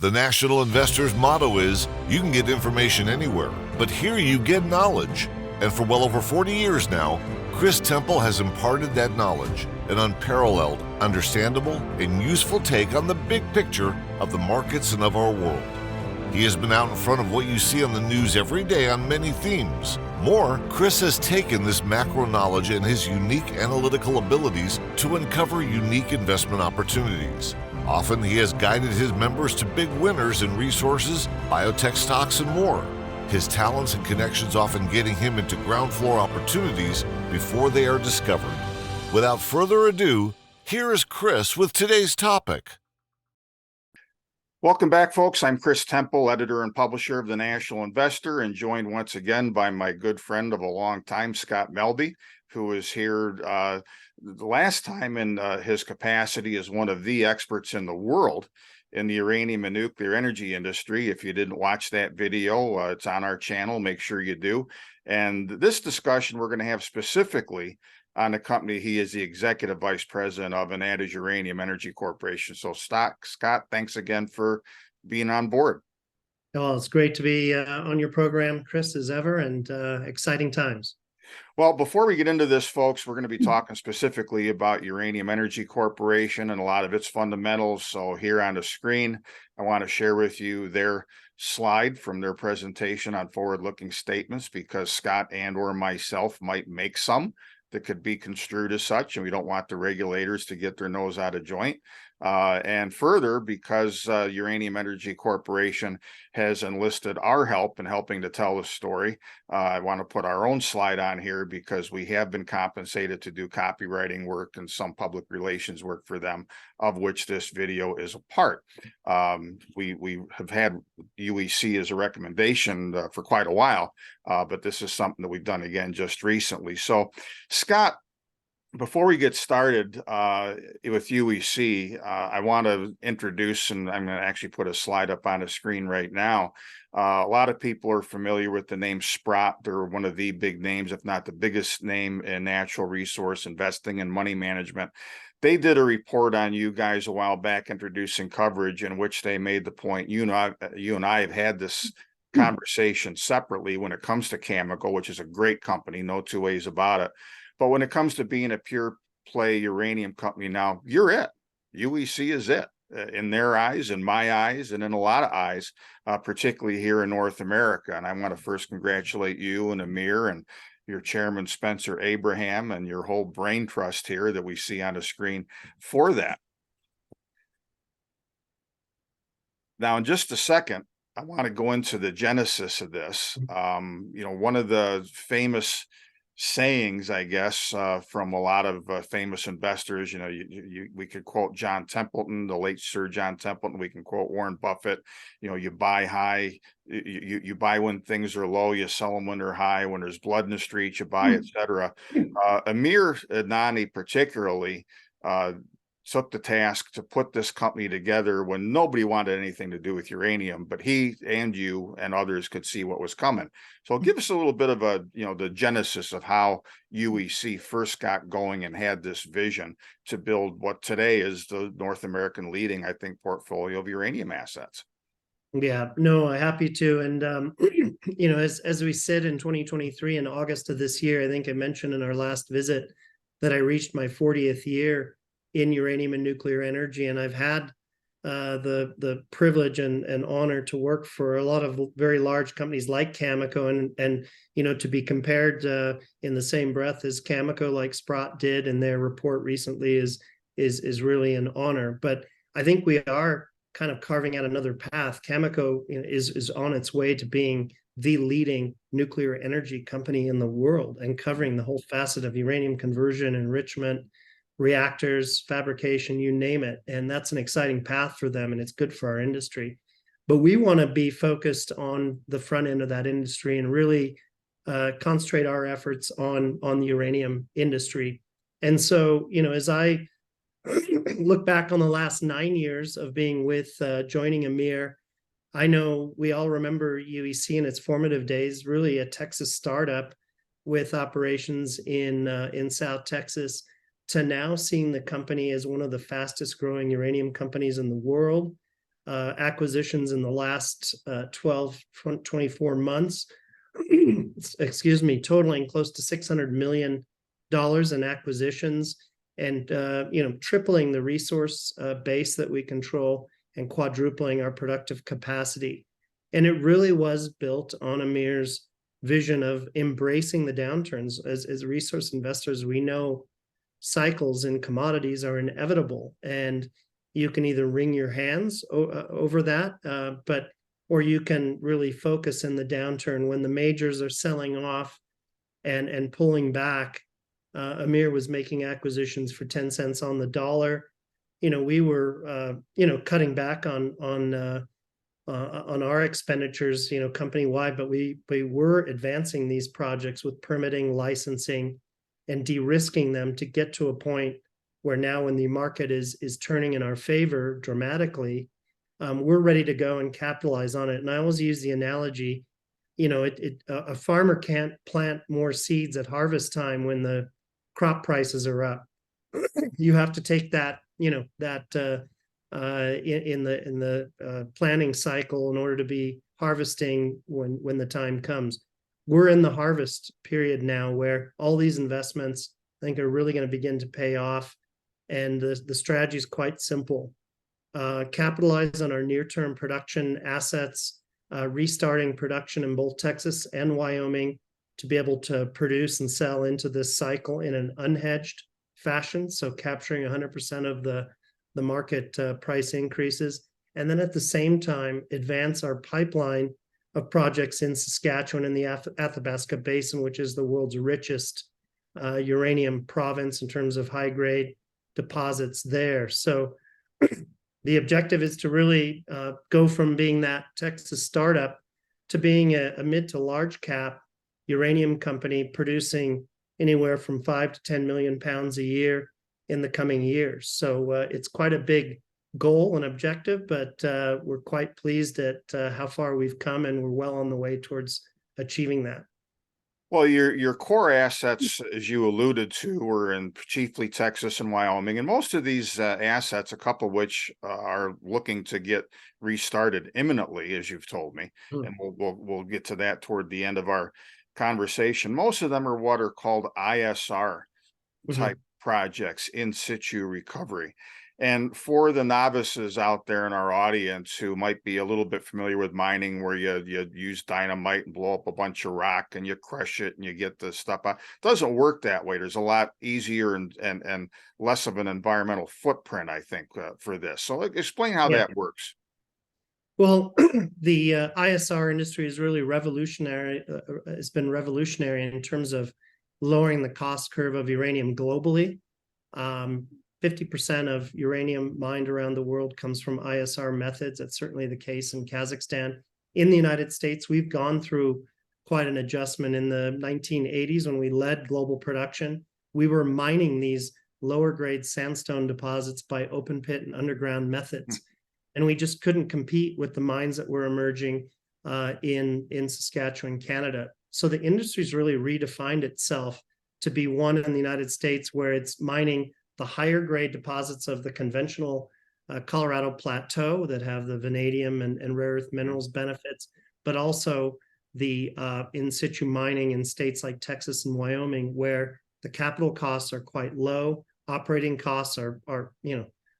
The National Investor's motto is, you can get information anywhere, but here you get knowledge. And for well over 40 years now, Chris Temple has imparted that knowledge, an unparalleled, understandable, and useful take on the big picture of the markets and of our world. He has been out in front of what you see on the news every day on many themes. More, Chris has taken this macro knowledge and his unique analytical abilities to uncover unique investment opportunities. Often, he has guided his members to big winners in resources, biotech stocks, and more. His talents and connections often getting him into ground floor opportunities before they are discovered. Without further ado, here is Chris with today's topic. Welcome back, folks. I'm Chris Temple, editor and publisher of the National Investor, and joined once again by my good friend of a long time, Scott Melby, who is here the last time in his capacity as one of the experts in the world in the uranium and nuclear energy industry. If you didn't watch that video, it's on our channel. Make sure you do. And this discussion we're going to have specifically on the company he is the executive vice president of, and that is Uranium Energy Corporation. So Scott, thanks again for being on board. Well, it's great to be on your program, Chris, as ever, and exciting times. Well, before we get into this, folks, we're going to be talking specifically about Uranium Energy Corporation and a lot of its fundamentals. So here on the screen, I want to share with you their slide from their presentation on forward-looking statements, because Scott and or myself might make some that could be construed as such, and we don't want the regulators to get their nose out of joint. And further, because Uranium Energy Corporation has enlisted our help in helping to tell the story, I want to put our own slide on here because we have been compensated to do copywriting work and some public relations work for them, of which this video is a part. We have had UEC as a recommendation for quite a while, but this is something that we've done again just recently. So, Scott, before we get started with UEC, I want to introduce, and I'm going to actually put a slide up on the screen right now. A lot of people are familiar with the name Sprott. They're one of the big names, if not the biggest name in natural resource investing and money management. They did a report on you guys a while back introducing coverage in which they made the point, you and I have had this conversation separately when it comes to Cameco, which is a great company, no two ways about it. But when it comes to being a pure play uranium company now, you're it. UEC is it in their eyes, in my eyes, and in a lot of eyes, particularly here in North America. And I want to first congratulate you and Amir and your chairman, Spencer Abraham, and your whole brain trust here that we see on the screen for that. Now, in just a second, I want to go into the genesis of this. One of the famous sayings, I guess, from a lot of famous investors, we could quote John Templeton, the late Sir John Templeton. We can quote Warren Buffett. You buy high, you buy when things are low, you sell them when they're high. When there's blood in the street, you buy, etc. Amir Adnani particularly took the task to put this company together when nobody wanted anything to do with uranium, but he and you and others could see what was coming. So give us a little bit of the genesis of how UEC first got going and had this vision to build what today is the North American leading, I think, portfolio of uranium assets. Yeah, no, happy to. And, as we said in 2023, in August of this year, I think I mentioned in our last visit that I reached my 40th year in uranium and nuclear energy, and I've had the privilege and honor to work for a lot of very large companies like Cameco, and to be compared in the same breath as Cameco, like Sprott did in their report recently, is really an honor. But I think we are kind of carving out another path. Cameco is on its way to being the leading nuclear energy company in the world and covering the whole facet of uranium conversion, enrichment, reactors, fabrication, you name it. And that's an exciting path for them, and it's good for our industry. But we want to be focused on the front end of that industry and really concentrate our efforts on the uranium industry. And so, as I look back on the last 9 years of being with joining Amir, I know we all remember UEC in its formative days, really a Texas startup with operations in South Texas, to now seeing the company as one of the fastest growing uranium companies in the world, acquisitions in the last 12, 24 months, excuse me, totaling close to $600 million in acquisitions, and tripling the resource base that we control and quadrupling our productive capacity. And it really was built on Amir's vision of embracing the downturns. As resource investors, we know cycles in commodities are inevitable, and you can either wring your hands over that, or you can really focus in the downturn when the majors are selling off and pulling back. Amir was making acquisitions for 10 cents on the dollar. We were cutting back on our expenditures, company-wide, but we were advancing these projects with permitting, licensing, and de-risking them to get to a point where now, when the market is turning in our favor dramatically, we're ready to go and capitalize on it. And I always use the analogy, a farmer can't plant more seeds at harvest time when the crop prices are up. You have to take that, in the planning cycle in order to be harvesting when the time comes. We're in the harvest period now, where all these investments, I think, are really going to begin to pay off. And the strategy is quite simple. Capitalize on our near-term production assets, restarting production in both Texas and Wyoming to be able to produce and sell into this cycle in an unhedged fashion, so capturing 100% of the market price increases. And then at the same time, advance our pipeline of projects in Saskatchewan and the Athabasca Basin, which is the world's richest uranium province in terms of high-grade deposits there. So the objective is to really go from being that Texas startup to being a mid to large cap uranium company producing anywhere from 5 to 10 million pounds a year in the coming years. So it's quite a big goal and objective, but we're quite pleased at how far we've come, and we're well on the way towards achieving that. Well, your core assets, as you alluded to, were in chiefly Texas and Wyoming, and most of these assets, a couple of which are looking to get restarted imminently, as you've told me, and we'll get to that toward the end of our conversation. Most of them are what are called ISR type projects, in situ recovery. And for the novices out there in our audience who might be a little bit familiar with mining, where you use dynamite and blow up a bunch of rock and you crush it and you get the stuff out, it doesn't work that way. There's a lot easier and less of an environmental footprint, I think, for this. So explain how that works. Well, the ISR industry is really revolutionary. It's been revolutionary in terms of lowering the cost curve of uranium globally. 50% of uranium mined around the world comes from ISR methods. That's certainly the case in Kazakhstan. In the United States, we've gone through quite an adjustment. In the 1980s, when we led global production, we were mining these lower grade sandstone deposits by open pit and underground methods. And we just couldn't compete with the mines that were emerging in Saskatchewan, Canada. So the industry's really redefined itself to be one in the United States where it's mining the higher grade deposits of the conventional Colorado Plateau that have the vanadium and rare earth minerals benefits, but also the in situ mining in states like Texas and Wyoming, where the capital costs are quite low. Operating costs are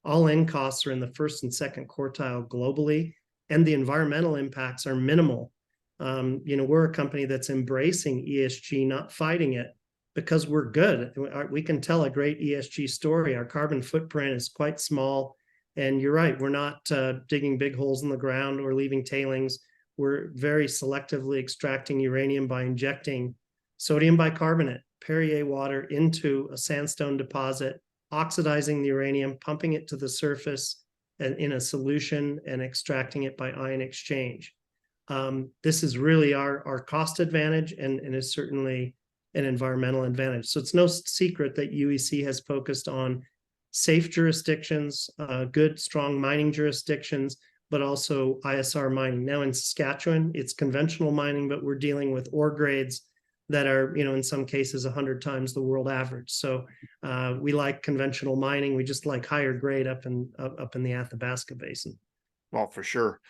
all-in costs are in the first and second quartile globally, and the environmental impacts are minimal. We're a company that's embracing ESG, not fighting it, because we're good. We can tell a great ESG story. Our carbon footprint is quite small. And you're right, we're not digging big holes in the ground or leaving tailings. We're very selectively extracting uranium by injecting sodium bicarbonate, Perrier water, into a sandstone deposit, oxidizing the uranium, pumping it to the surface and in a solution, and extracting it by ion exchange. This is really our cost advantage and is certainly an environmental advantage. So it's no secret that UEC has focused on safe jurisdictions, good, strong mining jurisdictions, but also ISR mining. Now in Saskatchewan, it's conventional mining, but we're dealing with ore grades that are, in some cases 100 times the world average. So we like conventional mining. We just like higher grade up in the Athabasca Basin. Well, for sure.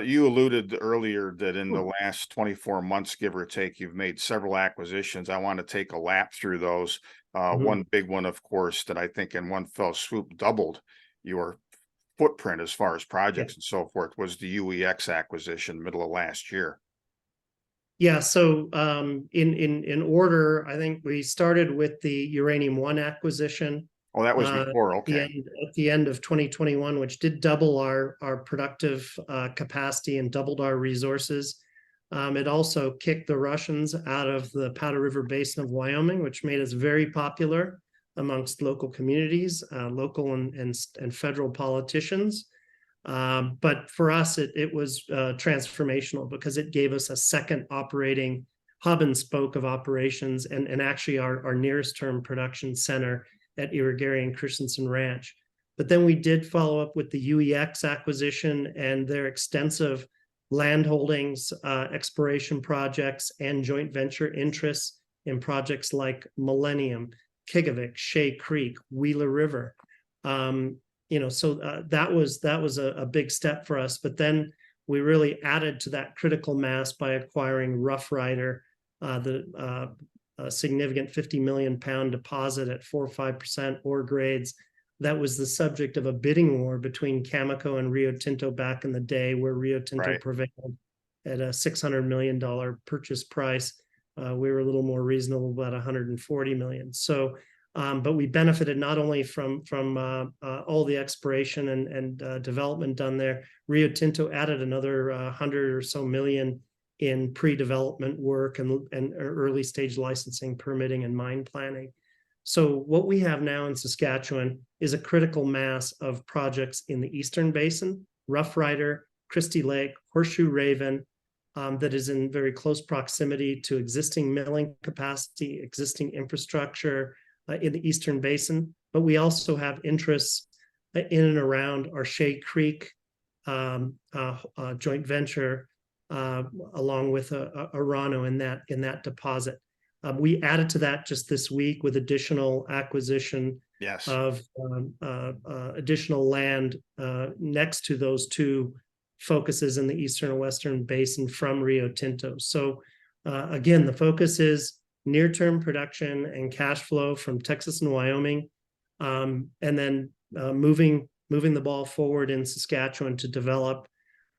You alluded earlier that in the last 24 months, give or take, you've made several acquisitions. I want to take a lap through those. Mhm. One big one, of course, that I think in one fell swoop doubled your footprint as far as Yeah. projects and so forth was the UEX acquisition middle of last year. Yeah, so in order, I think we started with the Uranium One acquisition Oh, that was before. at the Okay. end of 2021, which did double our productive capacity and doubled our resources. It also kicked the Russians out of the Powder River Basin of Wyoming, which made us very popular amongst local communities, local and federal politicians. But for us, it was transformational because it gave us a second operating hub and spoke of operations, and actually our nearest term production center at Irigaray Christensen Ranch. But then we did follow up with the UEX acquisition and their extensive land holdings, exploration projects, and joint venture interests in projects like Millennium, Kigavik, Shea Creek, Wheeler River. So that was a big step for us. But then we really added to that critical mass by acquiring Rough Rider, the significant 50 million pound deposit at 4 or 5% ore grades. That was the subject of a bidding war between Cameco and Rio Tinto back in the day, where Rio Tinto Right. prevailed at a $600 million purchase price. We were a little more reasonable, about 140 million. So but we benefited not only from all the exploration and development done there. Rio Tinto added another 100 or so million in pre-development work and early stage licensing, permitting, and mine planning. So what we have now in Saskatchewan is a critical mass of projects in the Eastern Basin, Rough Rider, Christie Lake, Horseshoe Raven, that is in very close proximity to existing milling capacity, existing infrastructure, in the Eastern Basin, but we also have interests in and around our Shea Creek joint venture, along with Orano in that deposit. We added to that just this week with additional acquisition Yes. of additional land next to those two focuses in the Eastern and Western Basin from Rio Tinto. So again, the focus is near-term production and cash flow from Texas and Wyoming, and then moving the ball forward in Saskatchewan to develop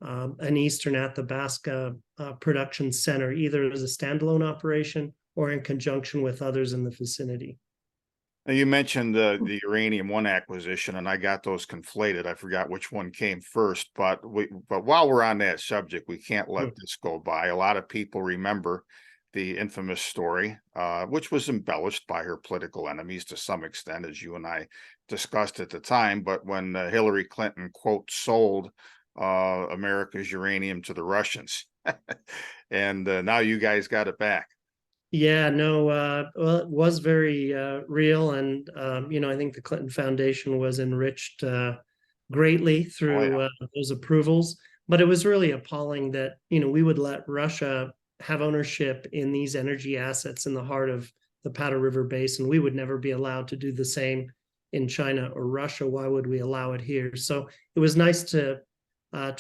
an Eastern Athabasca production center, either as a standalone operation or in conjunction with others in the vicinity. Now, you mentioned the Uranium One acquisition, and I got those conflated. I forgot which one came first, but while we're on that subject, we can't let this go by. A lot of people remember the infamous story, which was embellished by her political enemies to some extent, as you and I discussed at the time. But when Hillary Clinton, quote, sold America's uranium to the Russians, and now you guys got it back. Yeah, no, well, it was very real. And, I think the Clinton Foundation was enriched greatly through those approvals. But it was really appalling that, we would let Russia have ownership in these energy assets in the heart of the Powder River Basin. We would never be allowed to do the same in China or Russia. Why would we allow it here? So it was nice to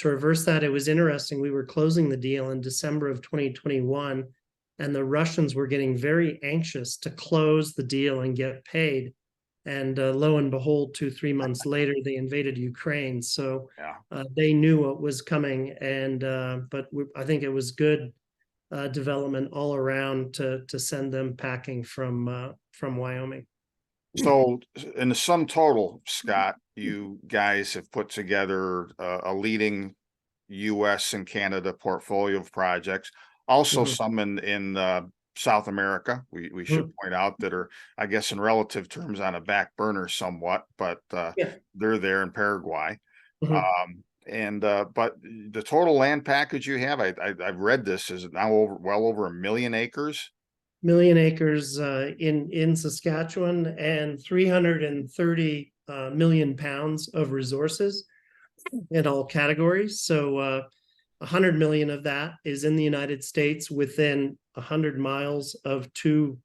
reverse that. It was interesting. We were closing the deal in December of 2021, and the Russians were getting very anxious to close the deal and get paid. And lo and behold, 2-3 months later, they invaded Ukraine. So they knew what was coming. And but I think it was good development all around to send them packing from Wyoming. So in the sum total, Scott, you guys have put together a leading US and Canada portfolio of projects, also some in South America. We should point out that are, I guess, in relative terms on a back burner somewhat, but they're there in Paraguay. But the total land package you have, I've read this, is now well over 1 million acres. Million acres in Saskatchewan, and 330 million pounds of resources in all categories. So 100 million of that is in the United States, within 100 miles of 2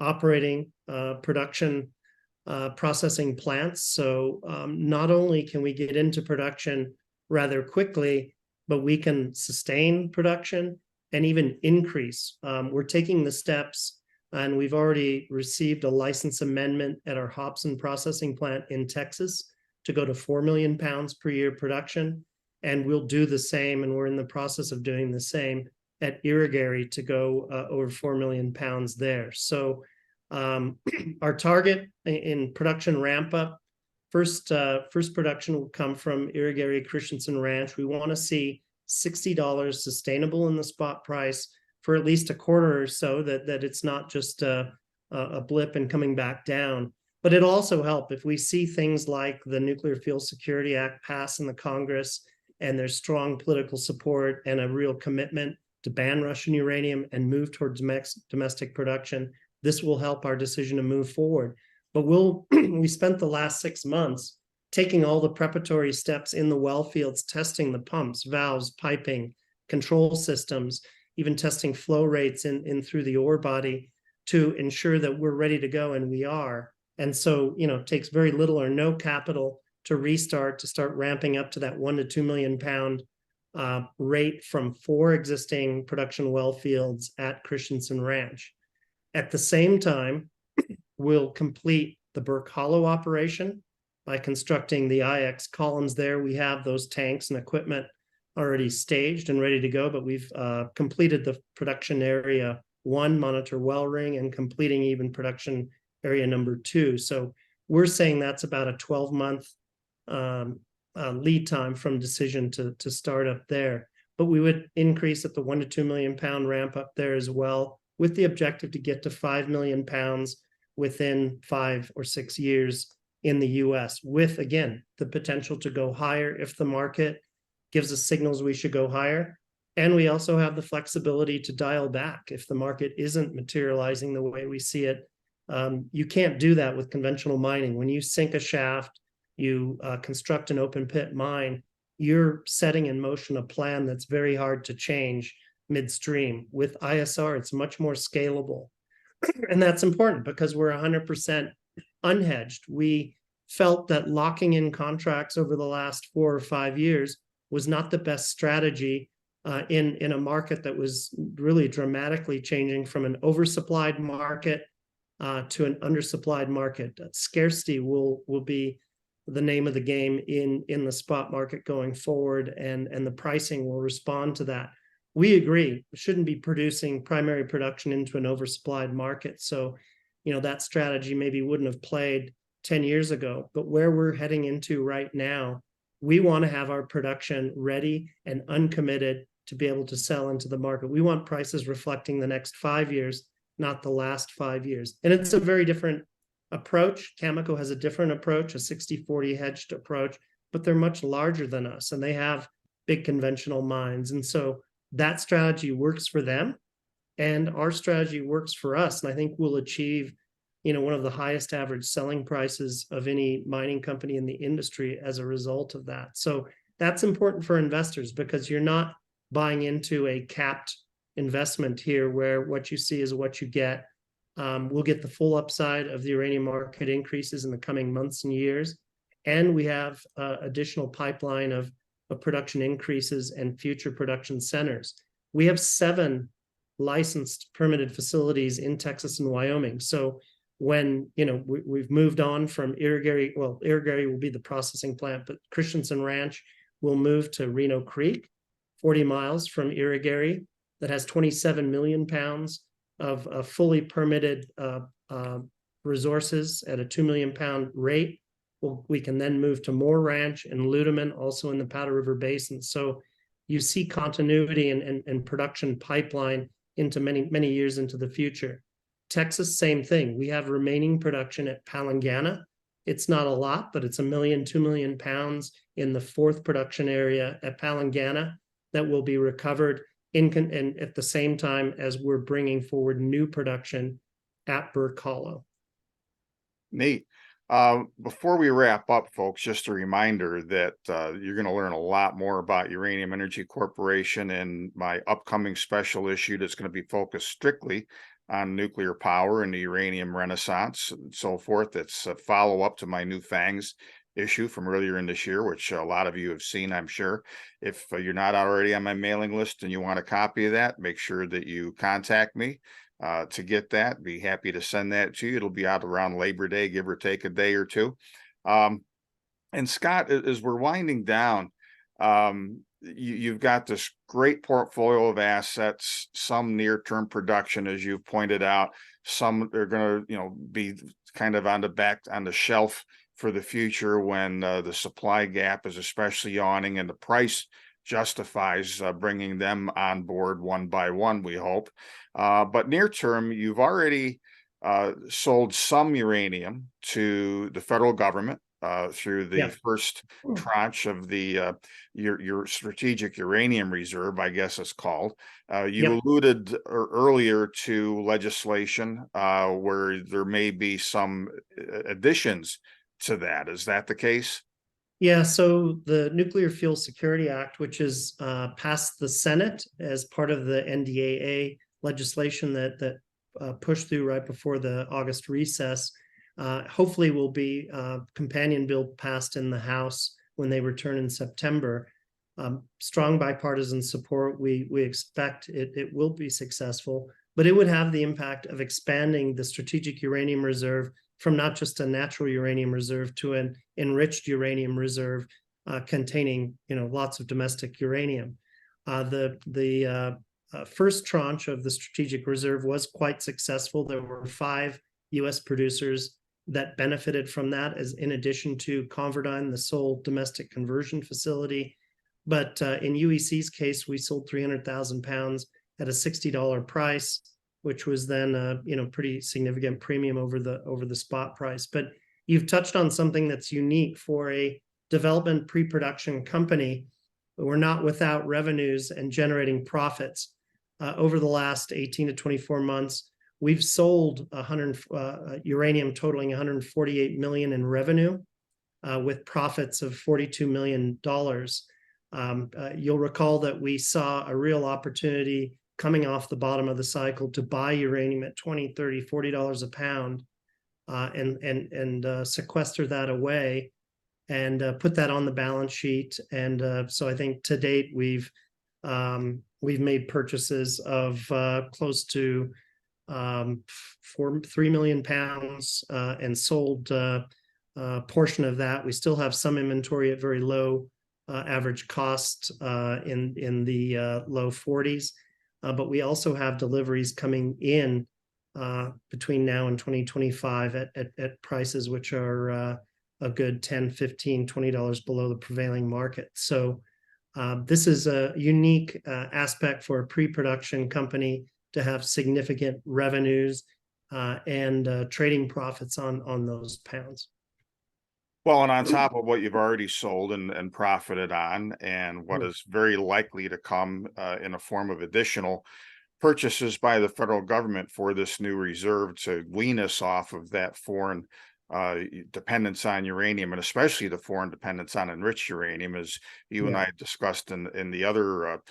operating production processing plants. So not only can we get into production rather quickly, but we can sustain production and even increase. We're taking the steps, and we've already received a license amendment at our Hobson processing plant in Texas to go to 4 million pounds per year production. And we'll do the same, and we're in the process of doing the same at Irigaray to go over 4 million pounds there. So our target in production ramp up, first production will come from Irigaray Christensen Ranch. We want to see $60 sustainable in the spot price for at least a quarter or so, that it's not just a blip and coming back down. But it'll also help if we see things like the Nuclear Fuel Security Act pass in the Congress, and there's strong political support and a real commitment to ban Russian uranium and move towards domestic production. This will help our decision to move forward. But we spent the last 6 months taking all the preparatory steps in the well fields, testing the pumps, valves, piping, control systems, even testing flow rates in through the ore body to ensure that we're ready to go, and we are. And so, it takes very little or no capital to start ramping up to that 1 to 2 million pound rate from 4 existing production well fields at Christensen Ranch. At the same time, we'll complete the Burke Hollow operation by constructing the IX columns there. We have those tanks and equipment already staged and ready to go, but we've completed the production area 1 monitor well ring and completing even production area number 2. So we're saying that's about a 12-month lead time from decision to start up there. But we would increase at the 1 to 2 million pound ramp up there as well, with the objective to get to 5 million pounds within 5 or 6 years in the US, with, again, the potential to go higher if the market gives us signals we should go higher. And we also have the flexibility to dial back if the market isn't materializing the way we see it. You can't do that with conventional mining. When you sink a shaft, you construct an open pit mine, you're setting in motion a plan that's very hard to change midstream. With ISR, it's much more scalable. And that's important because we're 100% unhedged. We felt that locking in contracts over the last 4 or 5 years was not the best strategy in a market that was really dramatically changing from an oversupplied market to an undersupplied market. Scarcity will be the name of the game in the spot market going forward, and the pricing will respond to that. We agree, we shouldn't be producing primary production into an oversupplied market. So, that strategy maybe wouldn't have played 10 years ago, but where we're heading into right now, we want to have our production ready and uncommitted to be able to sell into the market. We want prices reflecting the next 5 years, not the last 5 years. And it's a very different approach. Cameco has a different approach, a 60-40 hedged approach, but they're much larger than us and they have big conventional mines. And so that strategy works for them and our strategy works for us. And I think we'll achieve, one of the highest average selling prices of any mining company in the industry as a result of that. So that's important for investors because you're not buying into a capped investment here where what you see is what you get. We'll get the full upside of the uranium market increases in the coming months and years. And we have additional pipeline of production increases and future production centers. We have 7 licensed permitted facilities in Texas and Wyoming. So when, we've moved on from Irigaray, well, Irigaray will be the processing plant, but Christensen Ranch will move to Reno Creek, 40 miles from Irigaray, that has 27 million pounds of fully permitted resources at a 2 million pound rate. We can then move to Moore Ranch and Ludeman, also in the Powder River Basin. So you see continuity and production pipeline into many, many years into the future. Texas, same thing. We have remaining production at Palangana. It's not a lot, but it's 1 million, 2 million pounds in the 4th production area at Palangana that will be recovered and at the same time as we're bringing forward new production at Burke Hollow. Neat. Before we wrap up, folks, just a reminder that you're going to learn a lot more about Uranium Energy Corporation in my upcoming special issue that's going to be focused strictly on nuclear power and the uranium renaissance and so forth. It's a follow-up to my New Fangs issue from earlier in this year, which a lot of you have seen, I'm sure. If you're not already on my mailing list and you want a copy of that, make sure that you contact me to get that. Be happy to send that to you. It'll be out around Labor Day, give or take a day or two. And Scott, as we're winding down, you've got this great portfolio of assets, some near-term production, as you've pointed out, some are going to, be kind of on the shelf for the future when the supply gap is especially yawning and the price justifies bringing them on board one by one, we hope. But near term, you've already sold some uranium to the federal government through the first tranche of the your strategic uranium reserve, I guess it's called. You alluded earlier to legislation where there may be some additions to that. Is that the case? Yeah, so the Nuclear Fuel Security Act, which is passed the Senate as part of the NDAA legislation that pushed through right before the August recess, hopefully will be a companion bill passed in the House when they return in September. Strong bipartisan support. We expect it will be successful, but it would have the impact of expanding the strategic uranium reserve from not just a natural uranium reserve to an enriched uranium reserve containing, lots of domestic uranium. The first tranche of the strategic reserve was quite successful. There were 5 U.S. producers that benefited from that, as in addition to ConverDyn, the sole domestic conversion facility. But in UEC's case, we sold 300,000 pounds at a $60 price, which was then a pretty significant premium over the spot price. But you've touched on something that's unique for a development pre-production company. We're not without revenues and generating profits. Over the last 18 to 24 months, we've sold uranium totaling $148 million in revenue, with profits of $42 million. You'll recall that we saw a real opportunity coming off the bottom of the cycle to buy uranium at $20, $30, $40 a pound, and sequester that away and put that on the balance sheet. And so I think to date we've made purchases of close to 3 million pounds and sold a portion of that. We still have some inventory at very low average cost in the low 40s. But we also have deliveries coming in between now and 2025 at prices which are a good $10, $15, $20 below the prevailing market. So this is a unique aspect for a pre-production company to have significant revenues and trading profits on those pounds. Well, and on top of what you've already sold and profited on, and what is very likely to come in a form of additional purchases by the federal government for this new reserve to wean us off of that foreign dependence on uranium, and especially the foreign dependence on enriched uranium, as you and I discussed in the other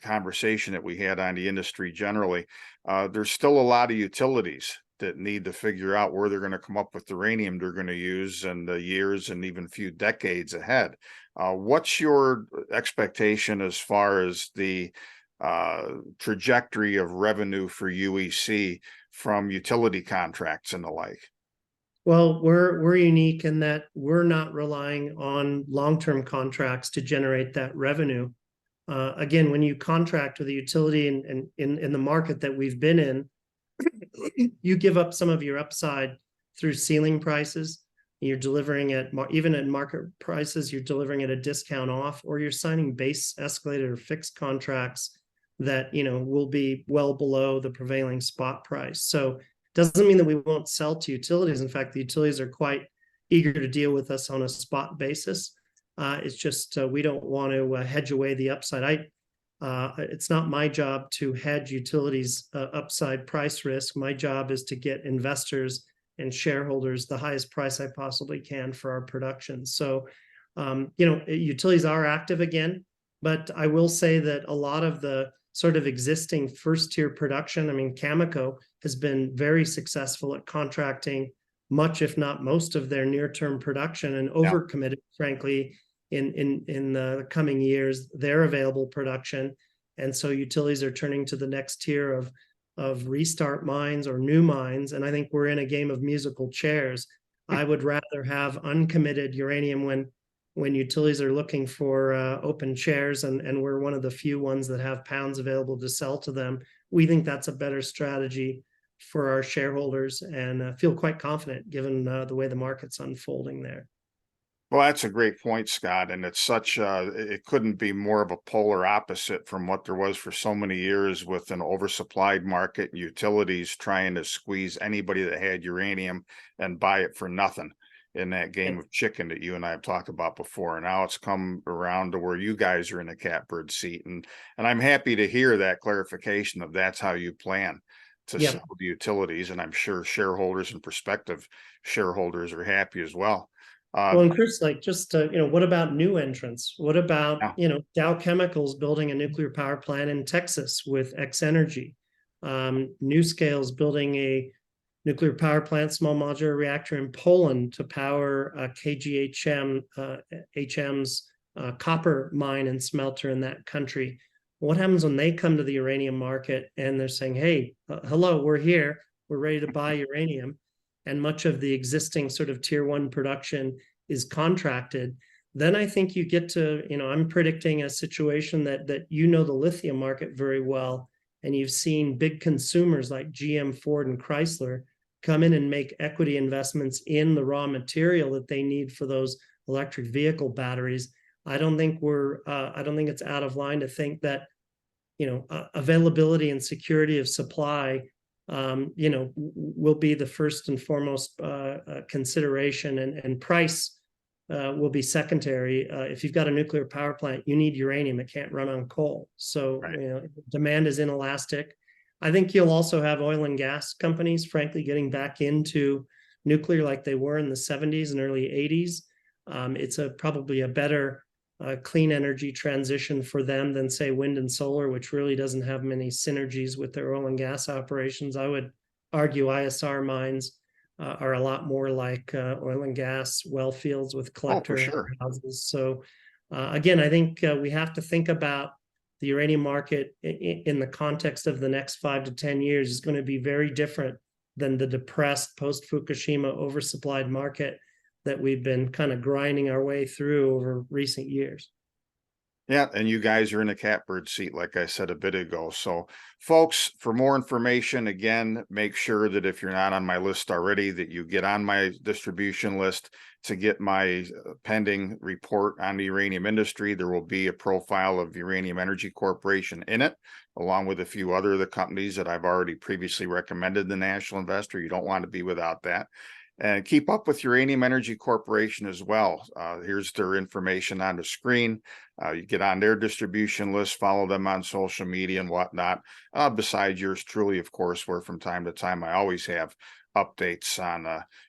conversation that we had on the industry generally. There's still a lot of utilities that need to figure out where they're going to come up with the uranium they're going to use in the years and even few decades ahead. What's your expectation as far as the trajectory of revenue for UEC from utility contracts and the like? Well, we're unique in that we're not relying on long-term contracts to generate that revenue. Again, when you contract with a utility in the market that we've been in, you give up some of your upside through ceiling prices. You're delivering even at market prices, you're delivering at a discount off, or you're signing base escalated or fixed contracts that will be well below the prevailing spot price. So doesn't mean that we won't sell to utilities. In fact, the utilities are quite eager to deal with us on a spot basis. It's just we don't want to hedge away the upside. It's not my job to hedge utilities upside price risk. My job is to get investors and shareholders the highest price I possibly can for our production. So, utilities are active again, but I will say that a lot of the sort of existing first tier production, Cameco has been very successful at contracting much, if not most, of their near-term production and overcommitted, frankly, in the coming years, their available production. And so utilities are turning to the next tier of restart mines or new mines. And I think we're in a game of musical chairs. I would rather have uncommitted uranium when utilities are looking for open chairs, and we're one of the few ones that have pounds available to sell to them. We think that's a better strategy for our shareholders, and feel quite confident given the way the market's unfolding there. Well, that's a great point, Scott. And it's such it couldn't be more of a polar opposite from what there was for so many years with an oversupplied market, utilities trying to squeeze anybody that had uranium and buy it for nothing in that game of chicken that you and I have talked about before. And now it's come around to where you guys are in a catbird seat. And I'm happy to hear that clarification of that's how you plan to sell the utilities. And I'm sure shareholders and prospective shareholders are happy as well. Well, and Chris, like, just what about new entrants? What about Dow Chemicals building a nuclear power plant in Texas with X Energy? NuScale's building a nuclear power plant, small modular reactor in Poland to power KGHM's copper mine and smelter in that country. What happens when they come to the uranium market and they're saying, "Hey, hello, we're here, we're ready to buy uranium," and much of the existing sort of tier one production is contracted? Then I think you get to, I'm predicting a situation that the lithium market very well, and you've seen big consumers like GM, Ford, and Chrysler come in and make equity investments in the raw material that they need for those electric vehicle batteries. I don't think it's out of line to think that, availability and security of supply will be the first and foremost consideration, and price will be secondary. If you've got a nuclear power plant, you need uranium. It can't run on coal. So demand is inelastic. I think you'll also have oil and gas companies, frankly, getting back into nuclear like they were in the 70s and early 80s. It's probably a better clean energy transition for them than, say, wind and solar, which really doesn't have many synergies with their oil and gas operations. I would argue ISR mines are a lot more like oil and gas well fields with collector houses. So again, I think we have to think about the uranium market in the context of the next 5 to 10 years is going to be very different than the depressed post-Fukushima oversupplied market that we've been kind of grinding our way through over recent years. Yeah, and you guys are in a catbird seat, like I said a bit ago. So, folks, for more information, again, make sure that if you're not on my list already, that you get on my distribution list to get my pending report on the uranium industry. There will be a profile of Uranium Energy Corporation in it, along with a few other of the companies that I've already previously recommended the National Investor. You don't want to be without that. And keep up with Uranium Energy Corporation as well. Here's their information on the screen. You get on their distribution list, follow them on social media and whatnot. Besides yours truly, of course, where from time to time I always have updates on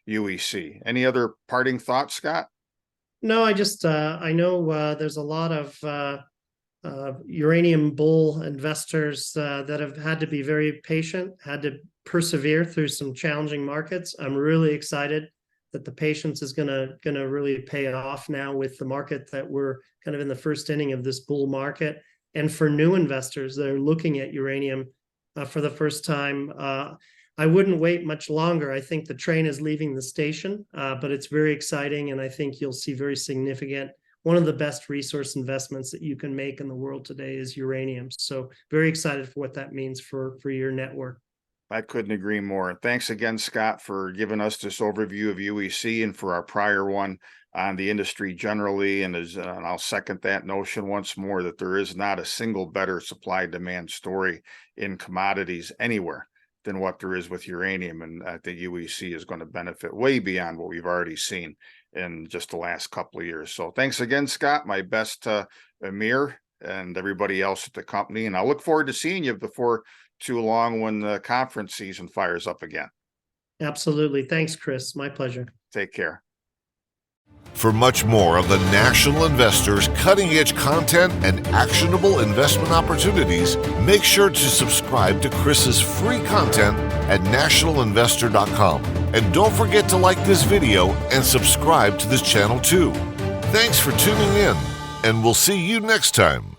UEC. Any other parting thoughts, Scott? No, I know there's a lot of uranium bull investors that have had to be very patient, had to persevere through some challenging markets. I'm really excited that the patience is gonna really pay off now with the market that we're kind of in the first inning of this bull market. And for new investors that are looking at uranium for the first time, I wouldn't wait much longer. I think the train is leaving the station, but it's very exciting, and I think you'll see very significant. One of the best resource investments that you can make in the world today is uranium. So very excited for what that means for your network. I couldn't agree more. And thanks again, Scott, for giving us this overview of UEC and for our prior one on the industry generally. And I'll second that notion once more that there is not a single better supply demand story in commodities anywhere than what there is with uranium. And I think UEC is going to benefit way beyond what we've already seen in just the last couple of years. So thanks again, Scott. My best to Amir and everybody else at the company. And I look forward to seeing you before too long when the conference season fires up again. Absolutely. Thanks, Chris. My pleasure. Take care. For much more of the National Investor's cutting-edge content and actionable investment opportunities, make sure to subscribe to Chris's free content at nationalinvestor.com. And don't forget to like this video and subscribe to this channel too. Thanks for tuning in, and we'll see you next time.